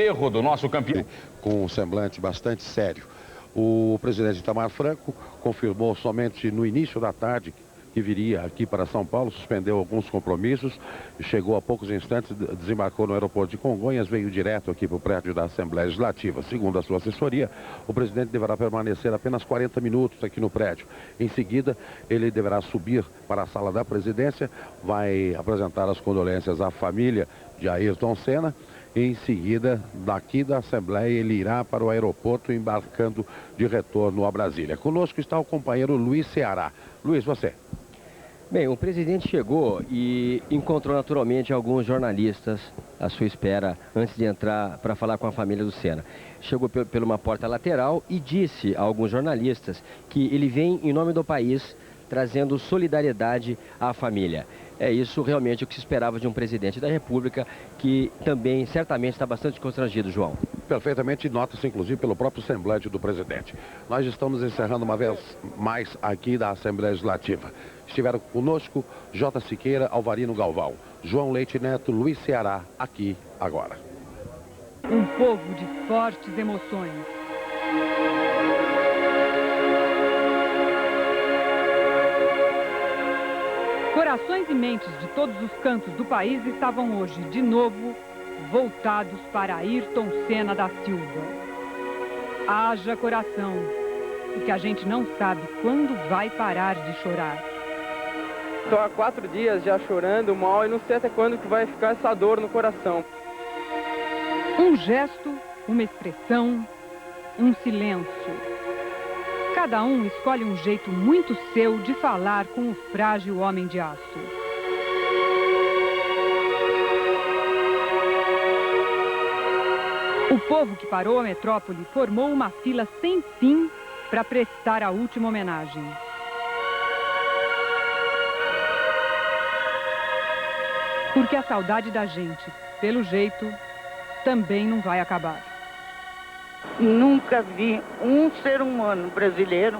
Erro do nosso campeão. Com um semblante bastante sério. O presidente Itamar Franco confirmou somente no início da tarde que viria aqui para São Paulo, suspendeu alguns compromissos, chegou a poucos instantes, desembarcou no aeroporto de Congonhas, veio direto aqui para o prédio da Assembleia Legislativa. Segundo a sua assessoria, o presidente deverá permanecer apenas 40 minutos aqui no prédio. Em seguida, ele deverá subir para a sala da presidência, vai apresentar as condolências à família de Ayrton Senna. Em seguida, daqui da Assembleia, ele irá para o aeroporto, embarcando de retorno a Brasília. Conosco está o companheiro Luiz Ceará. Luiz, você. Bem, o presidente chegou e encontrou naturalmente alguns jornalistas à sua espera antes de entrar para falar com a família do Senna. Chegou por uma porta lateral e disse a alguns jornalistas que ele vem em nome do país trazendo solidariedade à família. É isso realmente o que se esperava de um presidente da República, que também certamente está bastante constrangido, João. Perfeitamente, nota-se inclusive pelo próprio semblante do presidente. Nós estamos encerrando uma vez mais aqui da Assembleia Legislativa. Estiveram conosco J. Siqueira, Alvarino Galvão, João Leite Neto, Luiz Ceará, aqui, agora. Um povo de fortes emoções. Corações e mentes de todos os cantos do país estavam hoje, de novo, voltados para Ayrton Senna da Silva. Haja coração, porque a gente não sabe quando vai parar de chorar. Estou há 4 dias já chorando mal e não sei até quando que vai ficar essa dor no coração. Um gesto, uma expressão, um silêncio. Cada um escolhe um jeito muito seu de falar com o frágil homem de aço. O povo que parou a metrópole formou uma fila sem fim para prestar a última homenagem. Porque a saudade da gente, pelo jeito, também não vai acabar. Nunca vi um ser humano brasileiro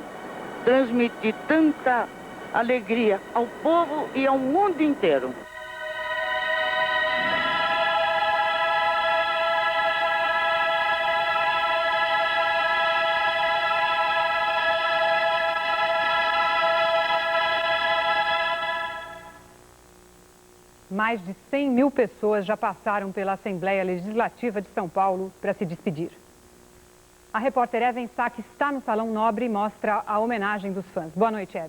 transmitir tanta alegria ao povo e ao mundo inteiro. Mais de 100 mil pessoas já passaram pela Assembleia Legislativa de São Paulo para se despedir. A repórter Evan Sack está no Salão Nobre e mostra a homenagem dos fãs. Boa noite, Evan.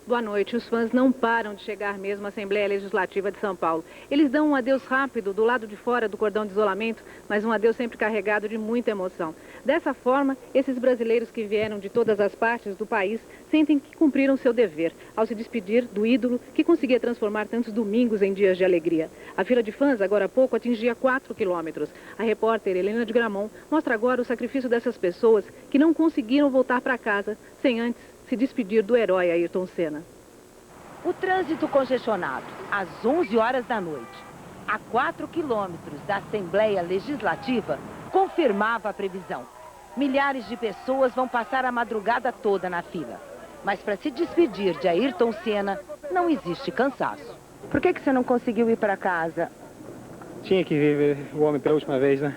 Boa noite. Os fãs não param de chegar mesmo à Assembleia Legislativa de São Paulo. Eles dão um adeus rápido do lado de fora do cordão de isolamento, mas um adeus sempre carregado de muita emoção. Dessa forma, esses brasileiros que vieram de todas as partes do país sentem que cumpriram seu dever ao se despedir do ídolo que conseguia transformar tantos domingos em dias de alegria. A fila de fãs, agora há pouco, atingia 4 quilômetros. A repórter Helena de Gramont mostra agora o sacrifício dessas pessoas que não conseguiram voltar para casa sem antes se despedir do herói Ayrton Senna. O trânsito congestionado, às 11 horas da noite, a 4 quilômetros da Assembleia Legislativa, confirmava a previsão. Milhares de pessoas vão passar a madrugada toda na fila. Mas para se despedir de Ayrton Senna, não existe cansaço. Por que você não conseguiu ir para casa? Tinha que ver o homem pela última vez, né?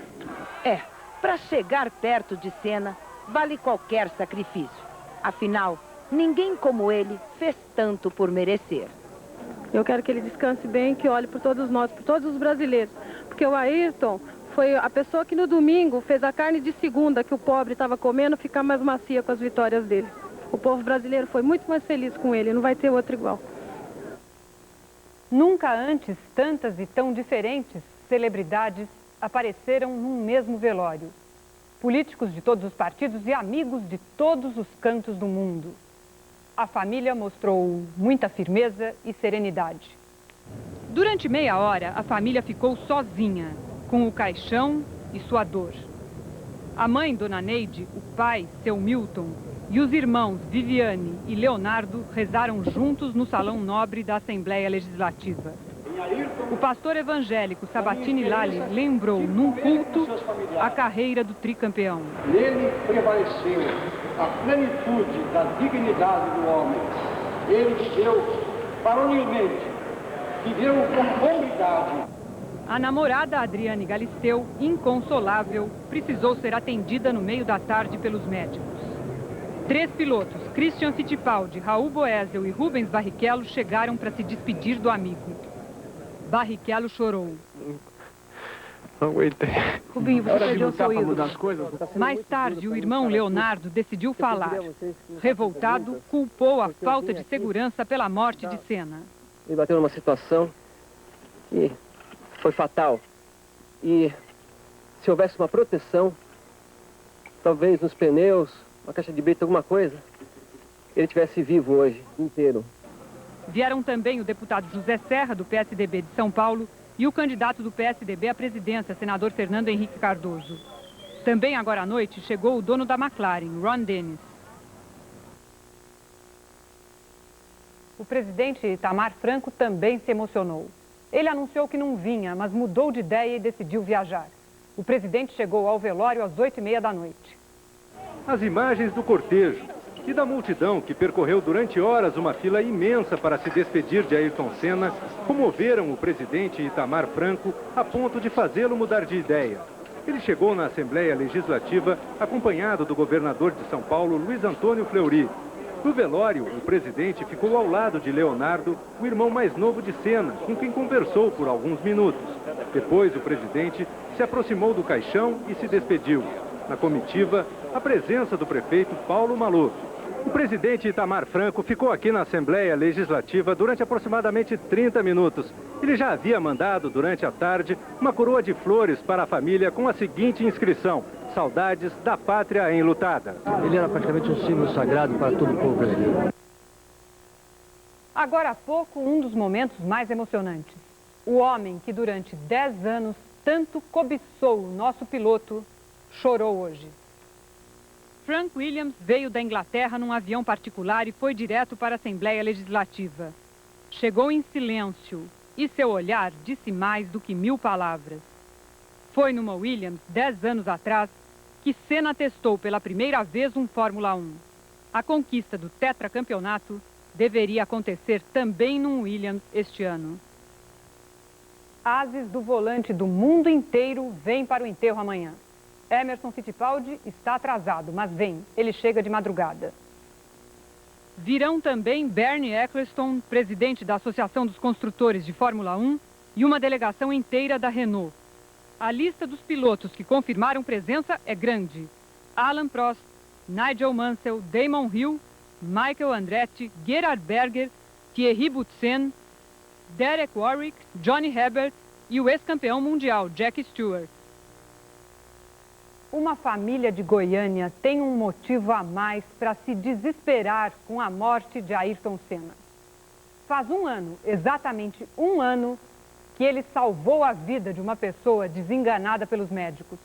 Para chegar perto de Senna, vale qualquer sacrifício. Afinal, ninguém como ele fez tanto por merecer. Eu quero que ele descanse bem, que olhe por todos nós, por todos os brasileiros. Porque o Ayrton foi a pessoa que no domingo fez a carne de segunda que o pobre estava comendo ficar mais macia com as vitórias dele. O povo brasileiro foi muito mais feliz com ele, não vai ter outro igual. Nunca antes tantas e tão diferentes celebridades apareceram num mesmo velório. Políticos de todos os partidos e amigos de todos os cantos do mundo. A família mostrou muita firmeza e serenidade. Durante meia hora, a família ficou sozinha, com o caixão e sua dor. A mãe, Dona Neide, o pai, seu Milton, e os irmãos Viviane e Leonardo rezaram juntos no Salão Nobre da Assembleia Legislativa. O pastor evangélico Sabatini Lali lembrou num culto a carreira do tricampeão. Nele prevaleceu a plenitude da dignidade do homem. Ele viveu varonilmente, viveu com hombridade. A namorada Adriane Galisteu, inconsolável, precisou ser atendida no meio da tarde pelos médicos. 3 pilotos, Christian Fittipaldi, Raul Boesel e Rubens Barrichello, chegaram para se despedir do amigo. Barrichello chorou. Não aguentei. Rubinho, você perdeu seu ídolo. Mais tarde, o irmão Leonardo decidiu falar. Revoltado, culpou a falta de segurança pela morte de Senna. Ele bateu numa situação que foi fatal. E se houvesse uma proteção, talvez nos pneus, uma caixa de brita, alguma coisa, ele estivesse vivo hoje, inteiro. Vieram também o deputado José Serra, do PSDB de São Paulo, e o candidato do PSDB à presidência, senador Fernando Henrique Cardoso. Também agora à noite chegou o dono da McLaren, Ron Dennis. O presidente Itamar Franco também se emocionou. Ele anunciou que não vinha, mas mudou de ideia e decidiu viajar. O presidente chegou ao velório às 8h30 da noite. As imagens do cortejo e da multidão que percorreu durante horas uma fila imensa para se despedir de Ayrton Senna comoveram o presidente Itamar Franco a ponto de fazê-lo mudar de ideia. Ele chegou na Assembleia Legislativa acompanhado do governador de São Paulo, Luiz Antônio Fleury. No velório, o presidente ficou ao lado de Leonardo, o irmão mais novo de Senna, com quem conversou por alguns minutos. Depois, o presidente se aproximou do caixão e se despediu. Na comitiva, a presença do prefeito Paulo Maluf. O presidente Itamar Franco ficou aqui na Assembleia Legislativa durante aproximadamente 30 minutos. Ele já havia mandado, durante a tarde, uma coroa de flores para a família com a seguinte inscrição: Saudades da Pátria Enlutada. Ele era praticamente um símbolo sagrado para todo o povo brasileiro. Agora há pouco, um dos momentos mais emocionantes. O homem que durante 10 anos tanto cobiçou o nosso piloto, chorou hoje. Frank Williams veio da Inglaterra num avião particular e foi direto para a Assembleia Legislativa. Chegou em silêncio e seu olhar disse mais do que 1000 palavras. Foi numa Williams, 10 anos atrás, que Senna testou pela primeira vez um Fórmula 1. A conquista do tetracampeonato deveria acontecer também num Williams este ano. Ases do volante do mundo inteiro vêm para o enterro amanhã. Emerson Fittipaldi está atrasado, mas vem. Ele chega de madrugada. Virão também Bernie Ecclestone, presidente da Associação dos Construtores de Fórmula 1, e uma delegação inteira da Renault. A lista dos pilotos que confirmaram presença é grande. Alain Prost, Nigel Mansell, Damon Hill, Michael Andretti, Gerhard Berger, Thierry Boutsen, Derek Warwick, Johnny Herbert e o ex-campeão mundial Jack Stewart. Uma família de Goiânia tem um motivo a mais para se desesperar com a morte de Ayrton Senna. Faz um ano, exatamente um ano, que ele salvou a vida de uma pessoa desenganada pelos médicos.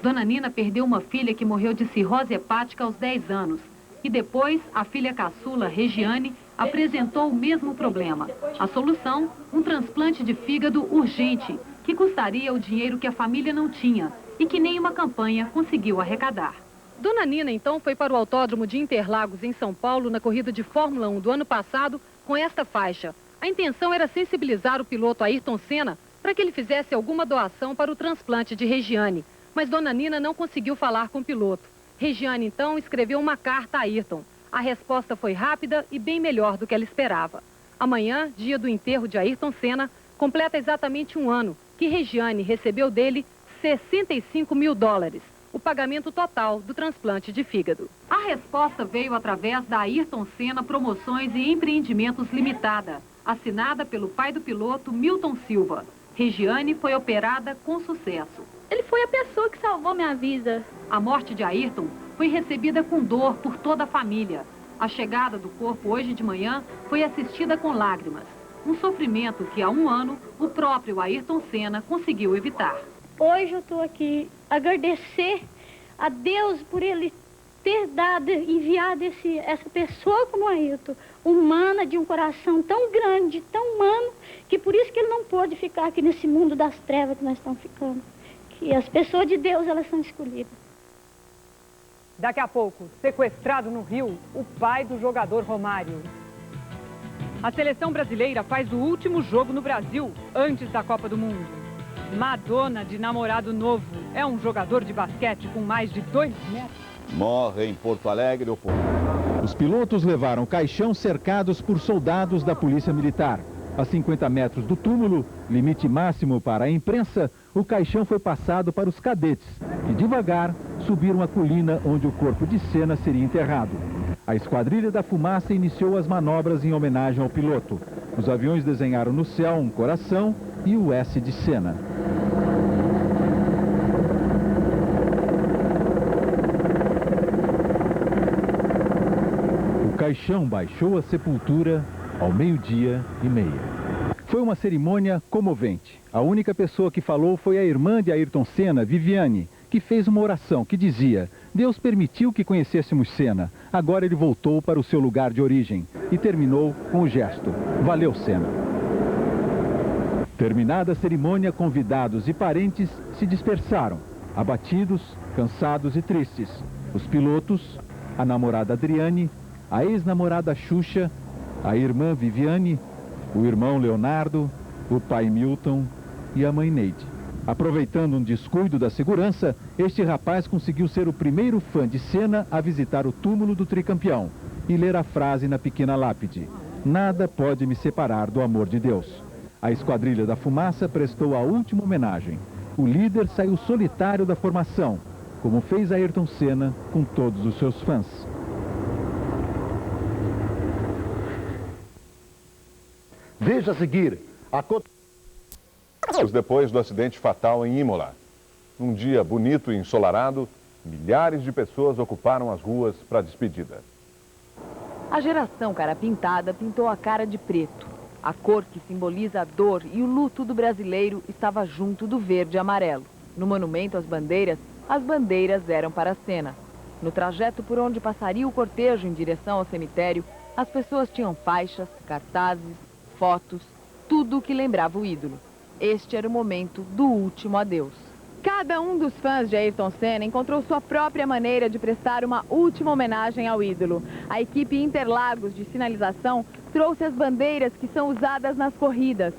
Dona Nina perdeu uma filha que morreu de cirrose hepática aos 10 anos. E depois, a filha caçula, Regiane, apresentou o mesmo problema. A solução, um transplante de fígado urgente, que custaria o dinheiro que a família não tinha e que nenhuma campanha conseguiu arrecadar. Dona Nina, então, foi para o Autódromo de Interlagos, em São Paulo, na corrida de Fórmula 1 do ano passado, com esta faixa. A intenção era sensibilizar o piloto Ayrton Senna para que ele fizesse alguma doação para o transplante de Regiane. Mas Dona Nina não conseguiu falar com o piloto. Regiane, então, escreveu uma carta a Ayrton. A resposta foi rápida e bem melhor do que ela esperava. Amanhã, dia do enterro de Ayrton Senna, completa exatamente um ano que Regiane recebeu dele $65 mil, o pagamento total do transplante de fígado. A resposta veio através da Ayrton Senna Promoções e Empreendimentos Limitada, assinada pelo pai do piloto, Milton Silva. Regiane foi operada com sucesso. Ele foi a pessoa que salvou minha vida. A morte de Ayrton foi recebida com dor por toda a família. A chegada do corpo hoje de manhã foi assistida com lágrimas. Um sofrimento que há um ano o próprio Ayrton Senna conseguiu evitar. Hoje eu estou aqui a agradecer a Deus por ele ter enviado essa pessoa como Ayrton, humana, de um coração tão grande, tão humano, que por isso que ele não pôde ficar aqui nesse mundo das trevas que nós estamos ficando. Que as pessoas de Deus, elas são escolhidas. Daqui a pouco, sequestrado no Rio, o pai do jogador Romário. A seleção brasileira faz o último jogo no Brasil antes da Copa do Mundo. Madonna de namorado novo. É um jogador de basquete com mais de 2 metros. Morre em Porto Alegre. Os pilotos levaram caixão cercados por soldados da Polícia Militar. A 50 metros do túmulo, limite máximo para a imprensa, o caixão foi passado para os cadetes, que devagar subiram a colina onde o corpo de Senna seria enterrado. A Esquadrilha da Fumaça iniciou as manobras em homenagem ao piloto. Os aviões desenharam no céu um coração e o S de Senna. O caixão baixou a sepultura ao 12:30. Foi uma cerimônia comovente. A única pessoa que falou foi a irmã de Ayrton Senna, Viviane, que fez uma oração que dizia: Deus permitiu que conhecêssemos Senna, agora ele voltou para o seu lugar de origem. E terminou com o gesto: valeu, Senna. Terminada a cerimônia, convidados e parentes se dispersaram, abatidos, cansados e tristes. Os pilotos, a namorada Adriane, a ex-namorada Xuxa, a irmã Viviane, o irmão Leonardo, o pai Milton e a mãe Neide. Aproveitando um descuido da segurança, este rapaz conseguiu ser o primeiro fã de Senna a visitar o túmulo do tricampeão e ler a frase na pequena lápide: nada pode me separar do amor de Deus. A Esquadrilha da Fumaça prestou a última homenagem. O líder saiu solitário da formação, como fez Ayrton Senna com todos os seus fãs. Veja a seguir depois do acidente fatal em Imola. Num dia bonito e ensolarado, milhares de pessoas ocuparam as ruas para a despedida. A geração cara pintada pintou a cara de preto. A cor que simboliza a dor e o luto do brasileiro estava junto do verde e amarelo. No monumento às bandeiras, as bandeiras eram para Senna. No trajeto por onde passaria o cortejo em direção ao cemitério, as pessoas tinham faixas, cartazes, fotos, tudo o que lembrava o ídolo. Este era o momento do último adeus. Cada um dos fãs de Ayrton Senna encontrou sua própria maneira de prestar uma última homenagem ao ídolo. A equipe Interlagos de sinalização trouxe as bandeiras que são usadas nas corridas.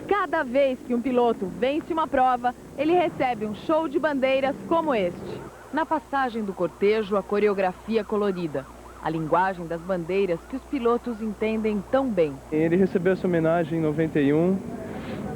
Cada vez que um piloto vence uma prova, ele recebe um show de bandeiras como este. Na passagem do cortejo, a coreografia colorida. A linguagem das bandeiras que os pilotos entendem tão bem. Ele recebeu essa homenagem em 91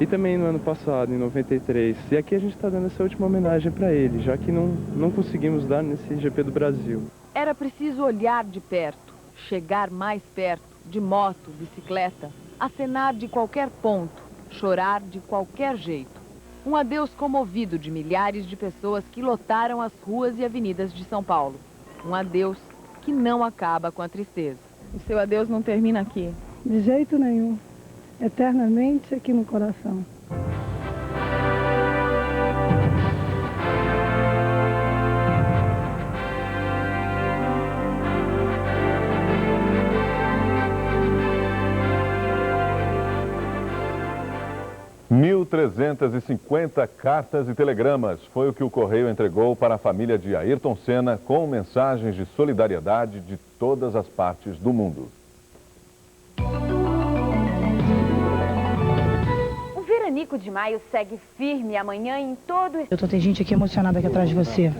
e também no ano passado, em 93. E aqui a gente está dando essa última homenagem para ele, já que não conseguimos dar nesse GP do Brasil. Era preciso olhar de perto, chegar mais perto, de moto, bicicleta, acenar de qualquer ponto, chorar de qualquer jeito. Um adeus comovido de milhares de pessoas que lotaram as ruas e avenidas de São Paulo. Um adeus que não acaba com a tristeza. O seu adeus não termina aqui? De jeito nenhum. Eternamente aqui no coração. (1.350 cartas e telegramas foi o que o Correio entregou para a família de Ayrton Senna com mensagens de solidariedade de todas as partes do mundo. O Veranico de Maio segue firme amanhã em todo... Tem gente aqui emocionada aqui atrás de você.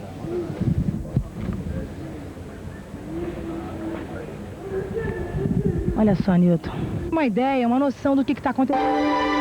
Olha só, Nilton. Uma ideia, uma noção do que está acontecendo.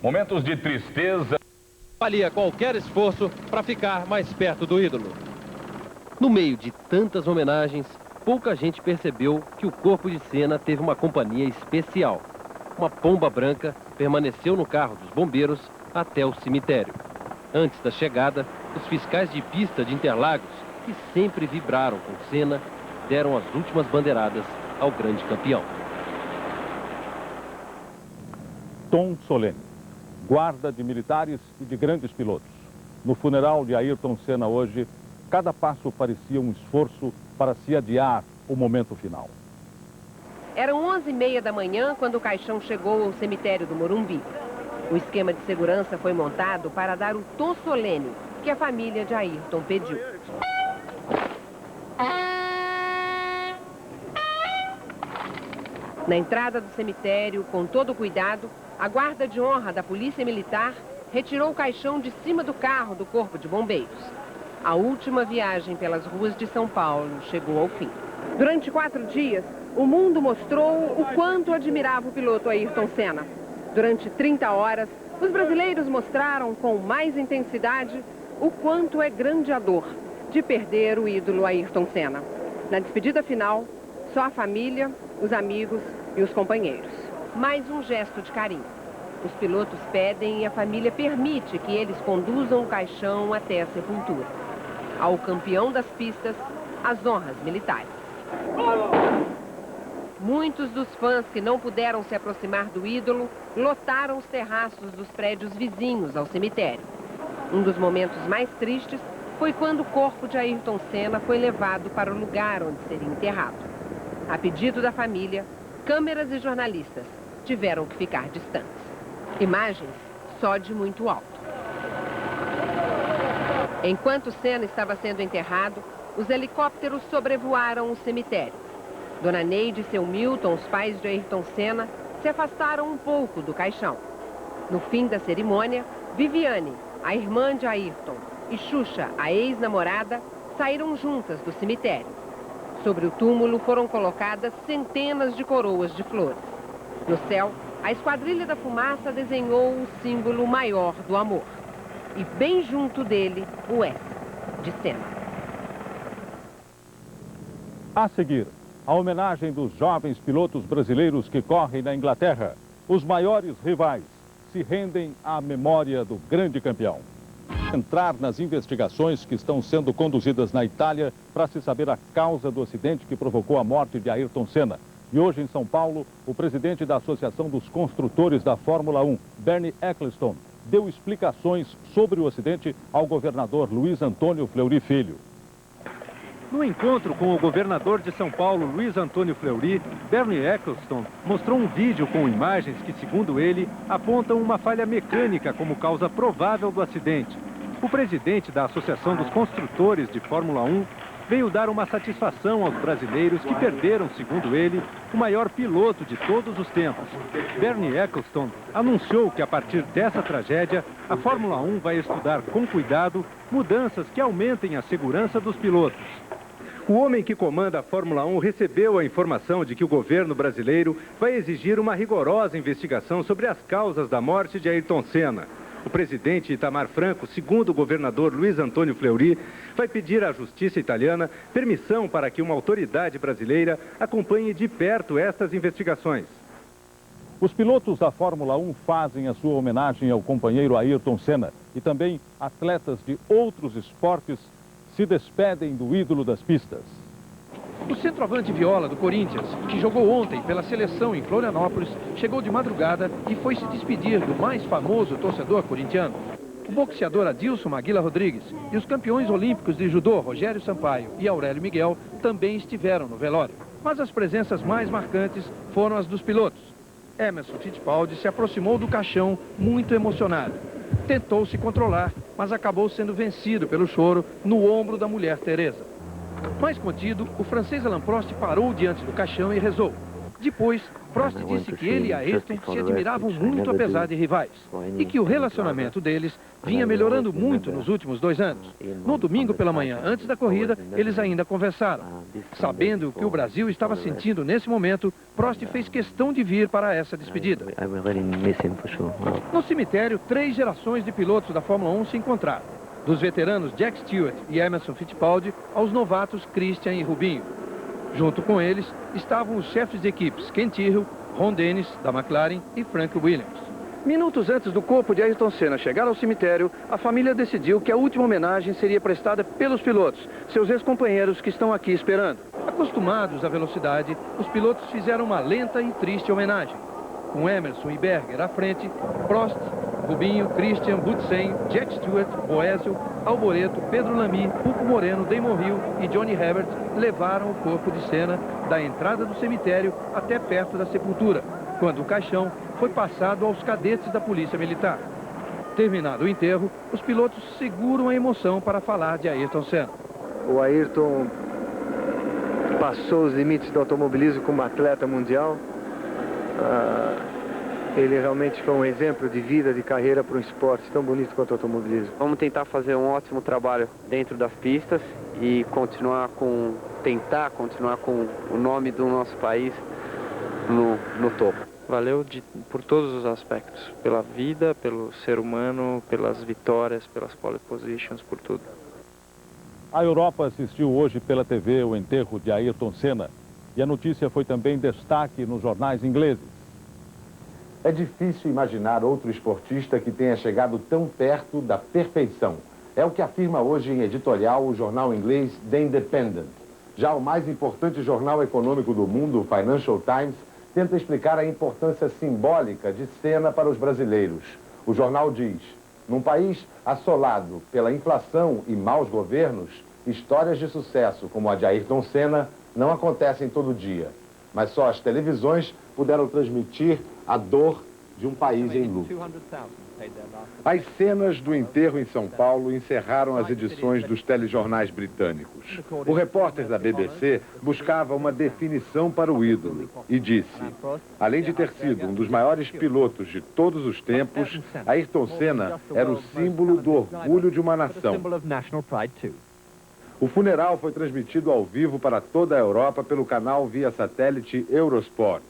Momentos de tristeza. Valia qualquer esforço para ficar mais perto do ídolo. No meio de tantas homenagens, pouca gente percebeu que o corpo de Senna teve uma companhia especial. Uma pomba branca permaneceu no carro dos bombeiros até o cemitério. Antes da chegada, os fiscais de pista de Interlagos, que sempre vibraram com Senna, deram as últimas bandeiradas ao grande campeão. Tom solene, guarda de militares e de grandes pilotos. No funeral de Ayrton Senna hoje, cada passo parecia um esforço para se adiar o momento final. Eram 11h30 da manhã quando o caixão chegou ao cemitério do Morumbi. O esquema de segurança foi montado para dar o tom solene que a família de Ayrton pediu. Na entrada do cemitério, com todo o cuidado, a guarda de honra da Polícia Militar retirou o caixão de cima do carro do Corpo de Bombeiros. A última viagem pelas ruas de São Paulo chegou ao fim. Durante 4 dias, o mundo mostrou o quanto admirava o piloto Ayrton Senna. Durante 30 horas, os brasileiros mostraram com mais intensidade o quanto é grande a dor de perder o ídolo Ayrton Senna. Na despedida final, só a família, os amigos e os companheiros. Mais um gesto de carinho. Os pilotos pedem e a família permite que eles conduzam o caixão até a sepultura. Ao campeão das pistas, as honras militares. Muitos dos fãs que não puderam se aproximar do ídolo lotaram os terraços dos prédios vizinhos ao cemitério. Um dos momentos mais tristes foi quando o corpo de Ayrton Senna foi levado para o lugar onde seria enterrado. A pedido da família, câmeras e jornalistas tiveram que ficar distantes. Imagens só de muito alto. Enquanto Senna estava sendo enterrado, os helicópteros sobrevoaram o cemitério. Dona Neide e seu Milton, os pais de Ayrton Senna, se afastaram um pouco do caixão. No fim da cerimônia, Viviane, a irmã de Ayrton, e Xuxa, a ex-namorada, saíram juntas do cemitério. Sobre o túmulo foram colocadas centenas de coroas de flores. No céu, a Esquadrilha da Fumaça desenhou o símbolo maior do amor. E bem junto dele, o S de Senna. A seguir, a homenagem dos jovens pilotos brasileiros que correm na Inglaterra. Os maiores rivais se rendem à memória do grande campeão. Entrar nas investigações que estão sendo conduzidas na Itália para se saber a causa do acidente que provocou a morte de Ayrton Senna. E hoje em São Paulo, o presidente da Associação dos Construtores da Fórmula 1, Bernie Ecclestone, deu explicações sobre o acidente ao governador Luiz Antônio Fleury Filho. No encontro com o governador de São Paulo, Luiz Antônio Fleury, Bernie Ecclestone mostrou um vídeo com imagens que, segundo ele, apontam uma falha mecânica como causa provável do acidente. O presidente da Associação dos Construtores de Fórmula 1 veio dar uma satisfação aos brasileiros que perderam, segundo ele, o maior piloto de todos os tempos. Bernie Ecclestone anunciou que, a partir dessa tragédia, a Fórmula 1 vai estudar com cuidado mudanças que aumentem a segurança dos pilotos. O homem que comanda a Fórmula 1 recebeu a informação de que o governo brasileiro vai exigir uma rigorosa investigação sobre as causas da morte de Ayrton Senna. O presidente Itamar Franco, segundo o governador Luiz Antônio Fleury, vai pedir à justiça italiana permissão para que uma autoridade brasileira acompanhe de perto estas investigações. Os pilotos da Fórmula 1 fazem a sua homenagem ao companheiro Ayrton Senna e também atletas de outros esportes se despedem do ídolo das pistas. O centroavante Viola, do Corinthians, que jogou ontem pela seleção em Florianópolis, chegou de madrugada e foi se despedir do mais famoso torcedor corintiano. O boxeador Adilson Maguila Rodrigues e os campeões olímpicos de judô Rogério Sampaio e Aurélio Miguel também estiveram no velório. Mas as presenças mais marcantes foram as dos pilotos. Emerson Fittipaldi se aproximou do caixão muito emocionado. Tentou se controlar, mas acabou sendo vencido pelo choro no ombro da mulher Teresa. Mais contido, o francês Alain Prost parou diante do caixão e rezou: Depois, Prost disse que ele e Ayrton se admiravam muito apesar de rivais e que o relacionamento deles vinha melhorando muito nos últimos 2 anos. No domingo pela manhã, antes da corrida, eles ainda conversaram. Sabendo o que o Brasil estava sentindo nesse momento, Prost fez questão de vir para essa despedida. No cemitério, 3 gerações de pilotos da Fórmula 1 se encontraram. Dos veteranos Jack Stewart e Emerson Fittipaldi aos novatos Christian e Rubinho. Junto com eles estavam os chefes de equipes Ken Tyrrell, Ron Dennis, da McLaren, e Frank Williams. Minutos antes do corpo de Ayrton Senna chegar ao cemitério, a família decidiu que a última homenagem seria prestada pelos pilotos, seus ex-companheiros que estão aqui esperando. Acostumados à velocidade, os pilotos fizeram uma lenta e triste homenagem. Com Emerson e Berger à frente, Prost, Rubinho, Christian, Butsen, Jack Stewart, Boesel, Alboreto, Pedro Lamy, Hugo Moreno, Damon Hill e Johnny Herbert levaram o corpo de Senna da entrada do cemitério até perto da sepultura, quando o caixão foi passado aos cadetes da Polícia Militar. Terminado o enterro, os pilotos seguram a emoção para falar de Ayrton Senna. O Ayrton passou os limites do automobilismo como atleta mundial. Ele realmente foi um exemplo de vida, de carreira para um esporte tão bonito quanto o automobilismo. Vamos tentar fazer um ótimo trabalho dentro das pistas e tentar continuar com o nome do nosso país no topo. Valeu por todos os aspectos, pela vida, pelo ser humano, pelas vitórias, pelas pole positions, por tudo. A Europa assistiu hoje pela TV o enterro de Ayrton Senna e a notícia foi também destaque nos jornais ingleses. É difícil imaginar outro esportista que tenha chegado tão perto da perfeição. É o que afirma hoje em editorial o jornal inglês The Independent. Já o mais importante jornal econômico do mundo, o Financial Times, tenta explicar a importância simbólica de Senna para os brasileiros. O jornal diz: num país assolado pela inflação e maus governos, histórias de sucesso como a de Ayrton Senna não acontecem todo dia. Mas só as televisões puderam transmitir a dor de um país em luto. As cenas do enterro em São Paulo encerraram as edições dos telejornais britânicos. O repórter da BBC buscava uma definição para o ídolo e disse: além de ter sido um dos maiores pilotos de todos os tempos, Ayrton Senna era o símbolo do orgulho de uma nação. O funeral foi transmitido ao vivo para toda a Europa pelo canal via satélite Eurosport.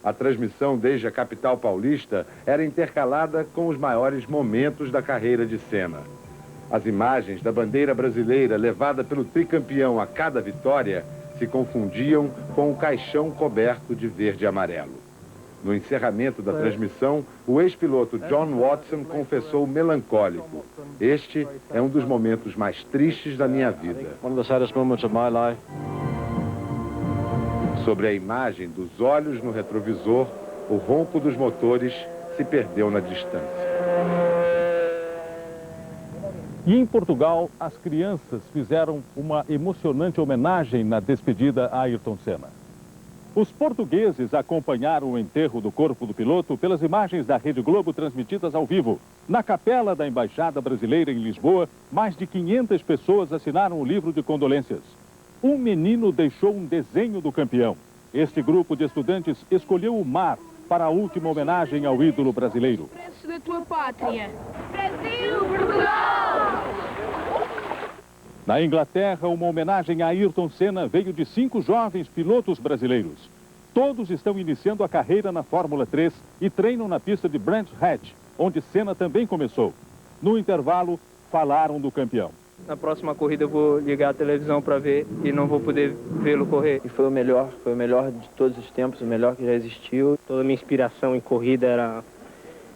A transmissão desde a capital paulista era intercalada com os maiores momentos da carreira de Senna. As imagens da bandeira brasileira levada pelo tricampeão a cada vitória se confundiam com o caixão coberto de verde e amarelo. No encerramento da transmissão, o ex-piloto John Watson confessou melancólico: este é um dos momentos mais tristes da minha vida. Sobre a imagem dos olhos no retrovisor, o ronco dos motores se perdeu na distância. E em Portugal, as crianças fizeram uma emocionante homenagem na despedida a Ayrton Senna. Os portugueses acompanharam o enterro do corpo do piloto pelas imagens da Rede Globo transmitidas ao vivo. Na capela da Embaixada Brasileira em Lisboa, mais de 500 pessoas assinaram o livro de condolências. Um menino deixou um desenho do campeão. Este grupo de estudantes escolheu o mar para a última homenagem ao ídolo brasileiro. Preço da tua pátria. Brasil, Portugal! Na Inglaterra, uma homenagem a Ayrton Senna veio de 5 jovens pilotos brasileiros. Todos estão iniciando a carreira na Fórmula 3 e treinam na pista de Brands Hatch, onde Senna também começou. No intervalo, falaram do campeão. Na próxima corrida eu vou ligar a televisão para ver e não vou poder vê-lo correr. E foi o melhor de todos os tempos, o melhor que já existiu. Toda a minha inspiração em corrida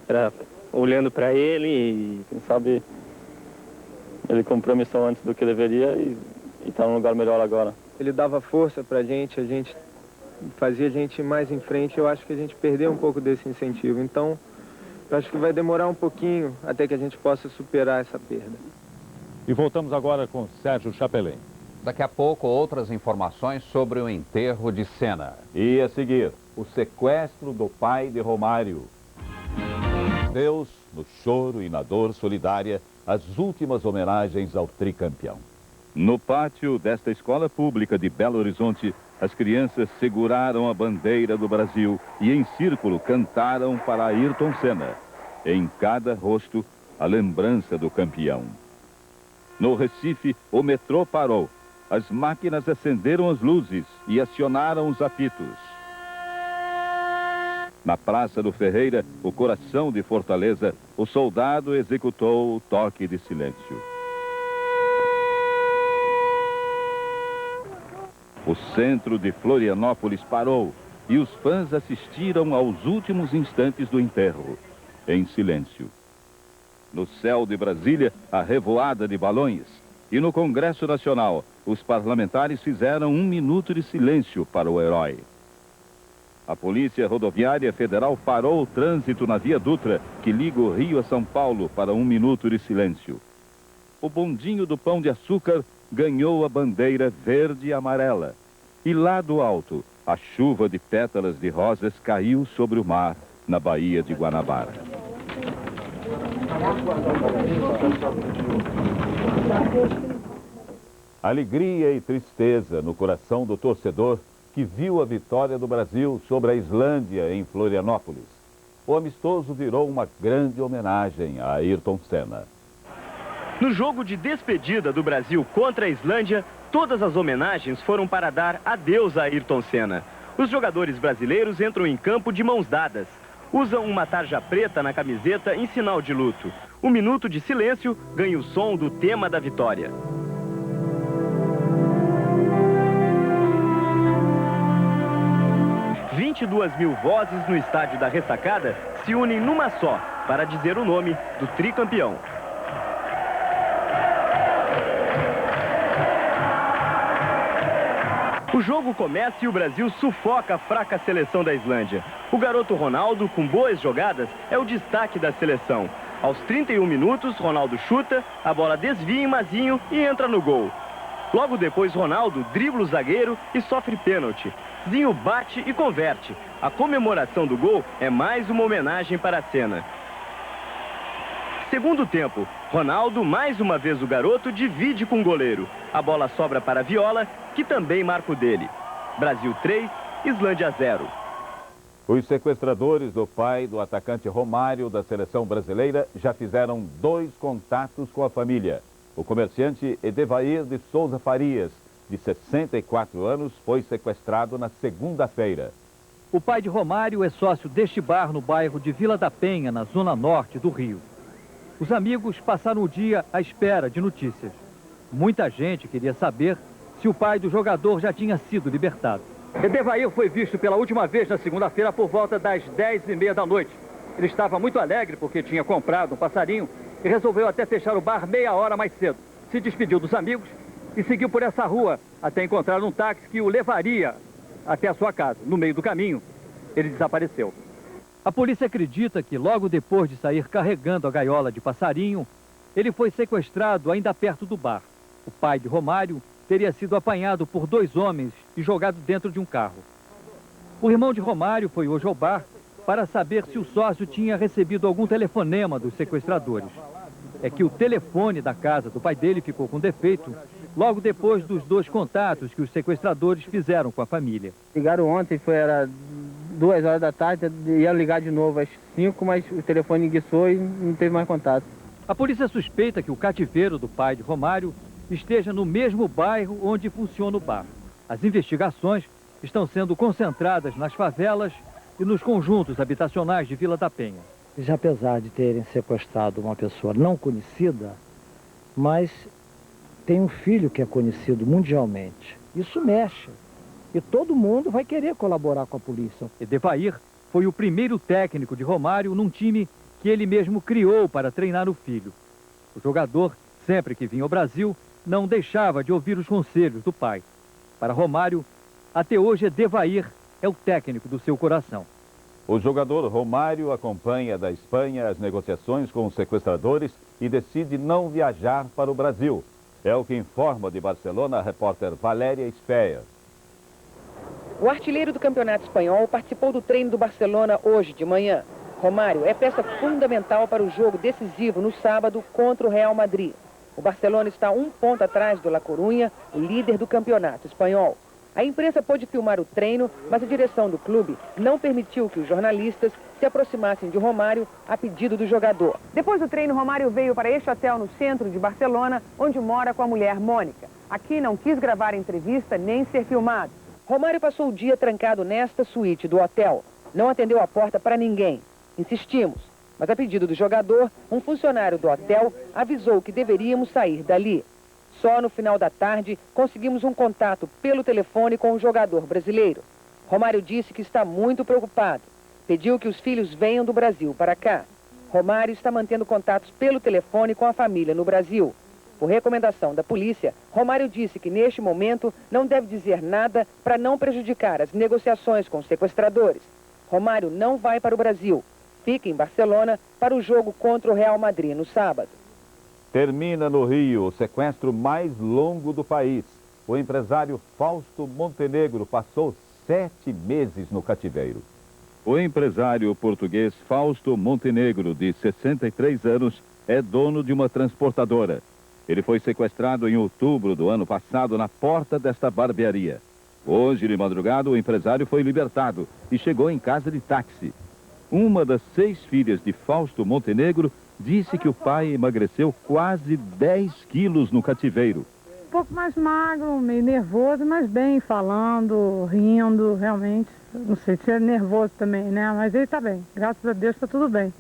era olhando para ele e, quem sabe, ele cumpriu a missão antes do que deveria e está num lugar melhor agora. Ele dava força para a gente fazia a gente ir mais em frente. Eu acho que a gente perdeu um pouco desse incentivo. Então, eu acho que vai demorar um pouquinho até que a gente possa superar essa perda. E voltamos agora com Sérgio Chapelin. Daqui a pouco, outras informações sobre o enterro de Senna. E a seguir, o sequestro do pai de Romário. Deus, no choro e na dor solidária, as últimas homenagens ao tricampeão. No pátio desta escola pública de Belo Horizonte, as crianças seguraram a bandeira do Brasil e em círculo cantaram para Ayrton Senna. Em cada rosto, a lembrança do campeão. No Recife, o metrô parou. As máquinas acenderam as luzes e acionaram os apitos. Na Praça do Ferreira, o coração de Fortaleza, o soldado executou o toque de silêncio. O centro de Florianópolis parou e os fãs assistiram aos últimos instantes do enterro, em silêncio. No céu de Brasília, a revoada de balões. E no Congresso Nacional, os parlamentares fizeram 1 minuto de silêncio para o herói. A Polícia Rodoviária Federal parou o trânsito na Via Dutra, que liga o Rio a São Paulo, para 1 minuto de silêncio. O bondinho do Pão de Açúcar ganhou a bandeira verde e amarela. E lá do alto, a chuva de pétalas de rosas caiu sobre o mar, na Baía de Guanabara. Alegria e tristeza no coração do torcedor que viu a vitória do Brasil sobre a Islândia em Florianópolis. O amistoso virou uma grande homenagem a Ayrton Senna. No jogo de despedida do Brasil contra a Islândia, todas as homenagens foram para dar adeus a Ayrton Senna. Os jogadores brasileiros entram em campo de mãos dadas. Usam uma tarja preta na camiseta em sinal de luto. 1 minuto de silêncio ganha o som do tema da vitória. « 22.000 vozes no estádio da Ressacada se unem numa só para dizer o nome do tricampeão. O jogo começa e o Brasil sufoca a fraca seleção da Islândia. O garoto Ronaldo, com boas jogadas, é o destaque da seleção. Aos 31 minutos, Ronaldo chuta, a bola desvia em Mazinho e entra no gol. Logo depois, Ronaldo dribla o zagueiro e sofre pênalti. Zinho bate e converte. A comemoração do gol é mais uma homenagem para a Senna. Segundo tempo, Ronaldo, mais uma vez o garoto, divide com o goleiro. A bola sobra para Viola, que também marca o dele. Brasil 3, Islândia 0. Os sequestradores do pai do atacante Romário da seleção brasileira já fizeram 2 contatos com a família. O comerciante Edevair de Souza Farias, de 64 anos, foi sequestrado na segunda-feira. O pai de Romário é sócio deste bar no bairro de Vila da Penha, na zona norte do Rio. Os amigos passaram o dia à espera de notícias. Muita gente queria saber se o pai do jogador já tinha sido libertado. Edevair foi visto pela última vez na segunda-feira por volta das 10h30 da noite. Ele estava muito alegre porque tinha comprado um passarinho e resolveu até fechar o bar meia hora mais cedo. Se despediu dos amigos e seguiu por essa rua até encontrar um táxi que o levaria até a sua casa. No meio do caminho, ele desapareceu. A polícia acredita que logo depois de sair carregando a gaiola de passarinho, ele foi sequestrado ainda perto do bar. O pai de Romário teria sido apanhado por 2 homens e jogado dentro de um carro. O irmão de Romário foi hoje ao bar para saber se o sócio tinha recebido algum telefonema dos sequestradores. É que o telefone da casa do pai dele ficou com defeito logo depois dos 2 contatos que os sequestradores fizeram com a família. Ligaram ontem, era 2 horas da tarde, ia ligar de novo às 5, mas o telefone enguiçou e não teve mais contato. A polícia suspeita que o cativeiro do pai de Romário esteja no mesmo bairro onde funciona o bar. As investigações estão sendo concentradas nas favelas e nos conjuntos habitacionais de Vila da Penha. Já apesar de terem sequestrado uma pessoa não conhecida, mas tem um filho que é conhecido mundialmente. Isso mexe. E todo mundo vai querer colaborar com a polícia. Edevair foi o primeiro técnico de Romário num time que ele mesmo criou para treinar o filho. O jogador, sempre que vinha ao Brasil, não deixava de ouvir os conselhos do pai. Para Romário, até hoje Edevair é o técnico do seu coração. O jogador Romário acompanha da Espanha as negociações com os sequestradores e decide não viajar para o Brasil. É o que informa de Barcelona a repórter Valéria Speyer. O artilheiro do Campeonato Espanhol participou do treino do Barcelona hoje de manhã. Romário é peça fundamental para o jogo decisivo no sábado contra o Real Madrid. O Barcelona está 1 ponto atrás do La Coruña, o líder do campeonato espanhol. A imprensa pôde filmar o treino, mas a direção do clube não permitiu que os jornalistas se aproximassem de Romário a pedido do jogador. Depois do treino, Romário veio para este hotel no centro de Barcelona, onde mora com a mulher Mônica. Aqui não quis gravar entrevista nem ser filmado. Romário passou o dia trancado nesta suíte do hotel. Não atendeu a porta para ninguém. Insistimos, mas a pedido do jogador, um funcionário do hotel avisou que deveríamos sair dali. Só no final da tarde conseguimos um contato pelo telefone com o jogador brasileiro. Romário disse que está muito preocupado. Pediu que os filhos venham do Brasil para cá. Romário está mantendo contatos pelo telefone com a família no Brasil. Por recomendação da polícia, Romário disse que neste momento não deve dizer nada para não prejudicar as negociações com os sequestradores. Romário não vai para o Brasil. Fica em Barcelona para o jogo contra o Real Madrid no sábado. Termina no Rio o sequestro mais longo do país. O empresário Fausto Montenegro passou 7 meses no cativeiro. O empresário português Fausto Montenegro, de 63 anos, é dono de uma transportadora. Ele foi sequestrado em outubro do ano passado na porta desta barbearia. Hoje, de madrugada, o empresário foi libertado e chegou em casa de táxi. Uma das 6 filhas de Fausto Montenegro disse que o pai emagreceu quase 10 quilos no cativeiro. Um pouco mais magro, meio nervoso, mas bem, falando, rindo, realmente. Não sei se é nervoso também, né? Mas ele tá bem. Graças a Deus tá tudo bem.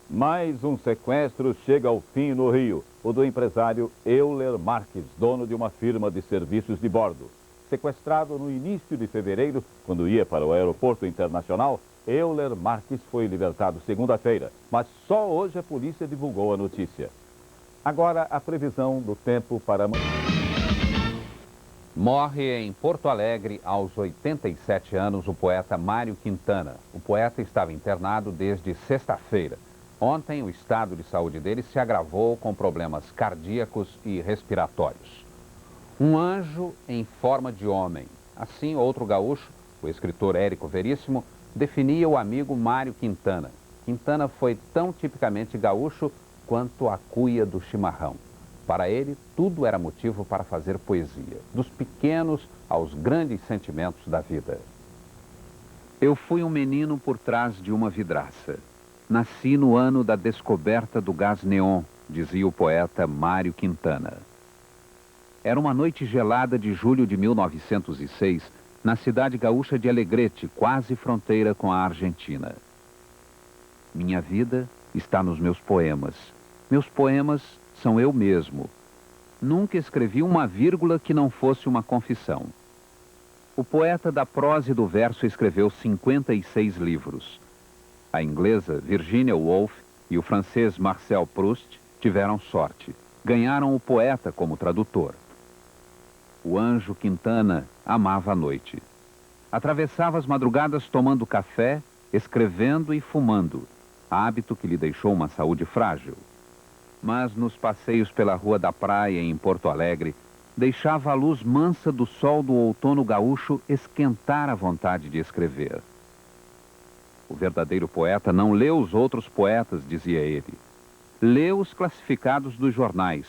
Mais um sequestro chega ao fim no Rio. O do empresário Euler Marques, dono de uma firma de serviços de bordo. Sequestrado no início de fevereiro, quando ia para o aeroporto internacional, Euler Marques foi libertado segunda-feira, mas só hoje a polícia divulgou a notícia. Agora, a previsão do tempo para amanhã. Morre em Porto Alegre, aos 87 anos, o poeta Mário Quintana. O poeta estava internado desde sexta-feira. Ontem, o estado de saúde dele se agravou com problemas cardíacos e respiratórios. Um anjo em forma de homem. Assim, outro gaúcho, o escritor Érico Veríssimo, definia o amigo Mário Quintana. Quintana foi tão tipicamente gaúcho quanto a cuia do chimarrão. Para ele, tudo era motivo para fazer poesia, dos pequenos aos grandes sentimentos da vida. Eu fui um menino por trás de uma vidraça. Nasci no ano da descoberta do gás neon, dizia o poeta Mário Quintana. Era uma noite gelada de julho de 1906, na cidade gaúcha de Alegrete, quase fronteira com a Argentina. Minha vida está nos meus poemas. Meus poemas são eu mesmo. Nunca escrevi uma vírgula que não fosse uma confissão. O poeta da prosa e do verso escreveu 56 livros. A inglesa Virginia Woolf e o francês Marcel Proust tiveram sorte. Ganharam o poeta como tradutor. O anjo Quintana amava a noite. Atravessava as madrugadas tomando café, escrevendo e fumando, hábito que lhe deixou uma saúde frágil. Mas nos passeios pela Rua da Praia em Porto Alegre, deixava a luz mansa do sol do outono gaúcho esquentar a vontade de escrever. O verdadeiro poeta não lê os outros poetas, dizia ele. Lê os classificados dos jornais,